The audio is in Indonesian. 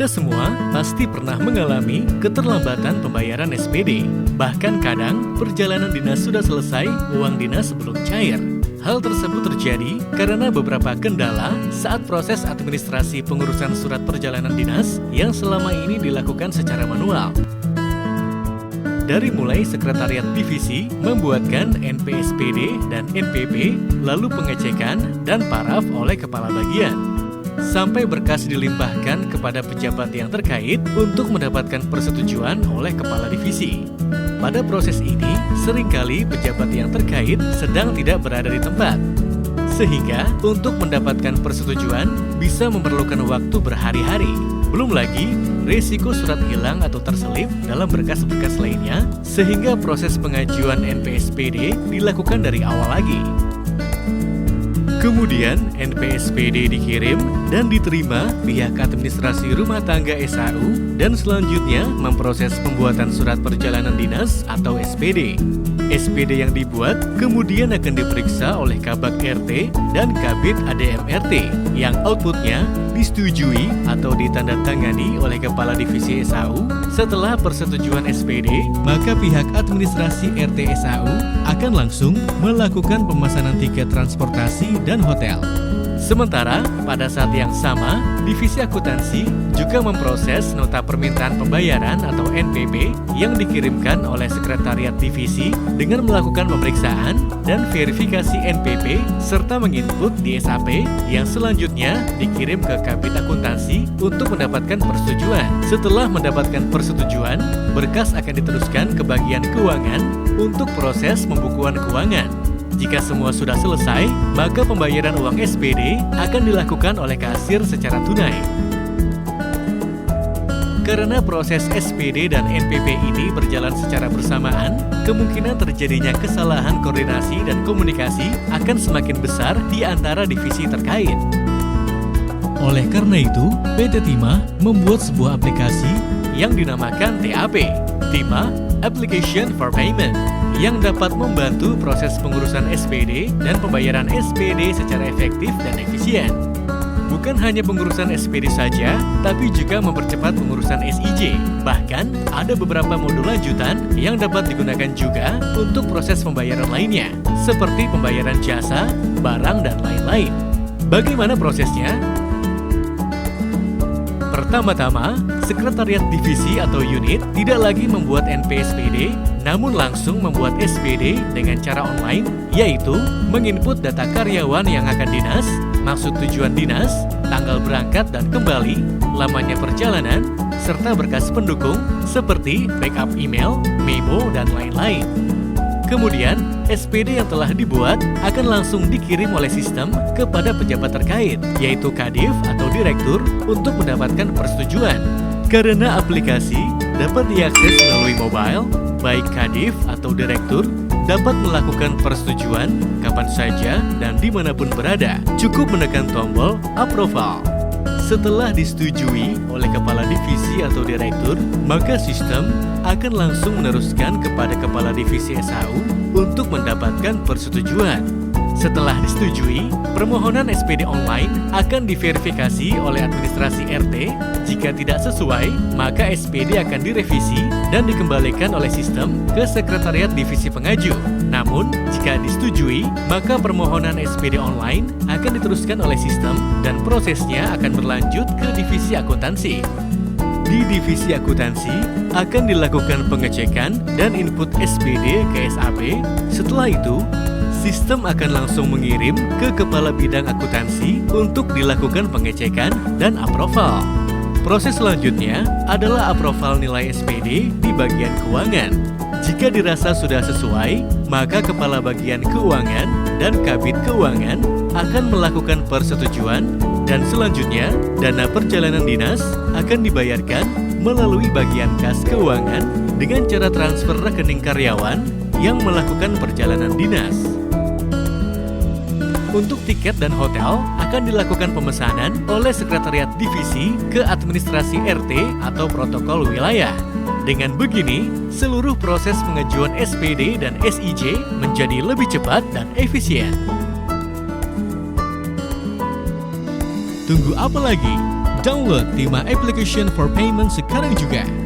Kita semua pasti pernah mengalami keterlambatan pembayaran SPD. Bahkan kadang perjalanan dinas sudah selesai, uang dinas belum cair. Hal tersebut terjadi karena beberapa kendala saat proses administrasi pengurusan surat perjalanan dinas yang selama ini dilakukan secara manual. Dari mulai sekretariat divisi membuatkan NPSPD dan NPP, lalu pengecekan dan paraf oleh kepala bagian, sampai berkas dilimpahkan kepada pejabat yang terkait untuk mendapatkan persetujuan oleh kepala divisi. Pada proses ini, seringkali pejabat yang terkait sedang tidak berada di tempat, sehingga untuk mendapatkan persetujuan bisa memerlukan waktu berhari-hari. Belum lagi, risiko surat hilang atau terselip dalam berkas-berkas lainnya, sehingga proses pengajuan NPSPD dilakukan dari awal lagi. Kemudian, NPSPD dikirim dan diterima pihak administrasi rumah tangga SAU dan selanjutnya memproses pembuatan surat perjalanan dinas atau SPD. SPD yang dibuat kemudian akan diperiksa oleh Kabak RT dan Kabid ADM RT yang outputnya disetujui atau ditandatangani oleh Kepala Divisi SAU. Setelah persetujuan SPD, maka pihak administrasi RT SAU akan langsung melakukan pemesanan tiket transportasi dan hotel. Sementara pada saat yang sama, Divisi Akuntansi juga memproses nota permintaan pembayaran atau NPP yang dikirimkan oleh Sekretariat Divisi dengan melakukan pemeriksaan dan verifikasi NPP serta menginput di SAP yang selanjutnya dikirim ke Kabid Akuntansi untuk mendapatkan persetujuan. Setelah mendapatkan persetujuan, berkas akan diteruskan ke bagian keuangan untuk proses pembukuan keuangan. Jika semua sudah selesai, maka pembayaran uang SPD akan dilakukan oleh kasir secara tunai. Karena proses SPD dan NPP ini berjalan secara bersamaan, kemungkinan terjadinya kesalahan koordinasi dan komunikasi akan semakin besar di antara divisi terkait. Oleh karena itu, PT Timah membuat sebuah aplikasi yang dinamakan TAP, Timah Application for Payment, yang dapat membantu proses pengurusan SPD dan pembayaran SPD secara efektif dan efisien. Bukan hanya pengurusan SPD saja, tapi juga mempercepat pengurusan SIJ. Bahkan, ada beberapa modul lanjutan yang dapat digunakan juga untuk proses pembayaran lainnya, seperti pembayaran jasa, barang, dan lain-lain. Bagaimana prosesnya? Pertama-tama, Sekretariat Divisi atau unit tidak lagi membuat NPSPD, namun langsung membuat SPD dengan cara online, yaitu menginput data karyawan yang akan dinas, maksud tujuan dinas, tanggal berangkat dan kembali, lamanya perjalanan, serta berkas pendukung seperti backup email, memo, dan lain-lain. Kemudian, SPD yang telah dibuat akan langsung dikirim oleh sistem kepada pejabat terkait, yaitu Kadif atau Direktur, untuk mendapatkan persetujuan. Karena aplikasi dapat diakses melalui mobile, baik Kadif atau Direktur dapat melakukan persetujuan kapan saja dan dimanapun berada. Cukup menekan tombol Approval. Setelah disetujui oleh Kepala Divisi atau Direktur, maka sistem akan langsung meneruskan kepada Kepala Divisi SAU untuk mendapatkan persetujuan. Setelah disetujui, permohonan SPD online akan diverifikasi oleh administrasi RT. Jika tidak sesuai, maka SPD akan direvisi dan dikembalikan oleh sistem ke Sekretariat Divisi Pengaju. Namun, jika disetujui, maka permohonan SPD online akan diteruskan oleh sistem dan prosesnya akan berlanjut ke Divisi Akuntansi. Di Divisi Akuntansi akan dilakukan pengecekan dan input SPD ke SAP. Setelah itu, sistem akan langsung mengirim ke Kepala Bidang Akuntansi untuk dilakukan pengecekan dan approval. Proses selanjutnya adalah approval nilai SPD di bagian keuangan. Jika dirasa sudah sesuai, maka Kepala Bagian Keuangan dan Kabid Keuangan akan melakukan persetujuan dan selanjutnya dana perjalanan dinas akan dibayarkan melalui bagian kas keuangan dengan cara transfer rekening karyawan yang melakukan perjalanan dinas. Untuk tiket dan hotel akan dilakukan pemesanan oleh Sekretariat Divisi ke administrasi RT atau protokol wilayah. Dengan begini, seluruh proses pengajuan SPD dan SIJ menjadi lebih cepat dan efisien. Tunggu apa lagi? Download Tima Application for Payment sekarang juga.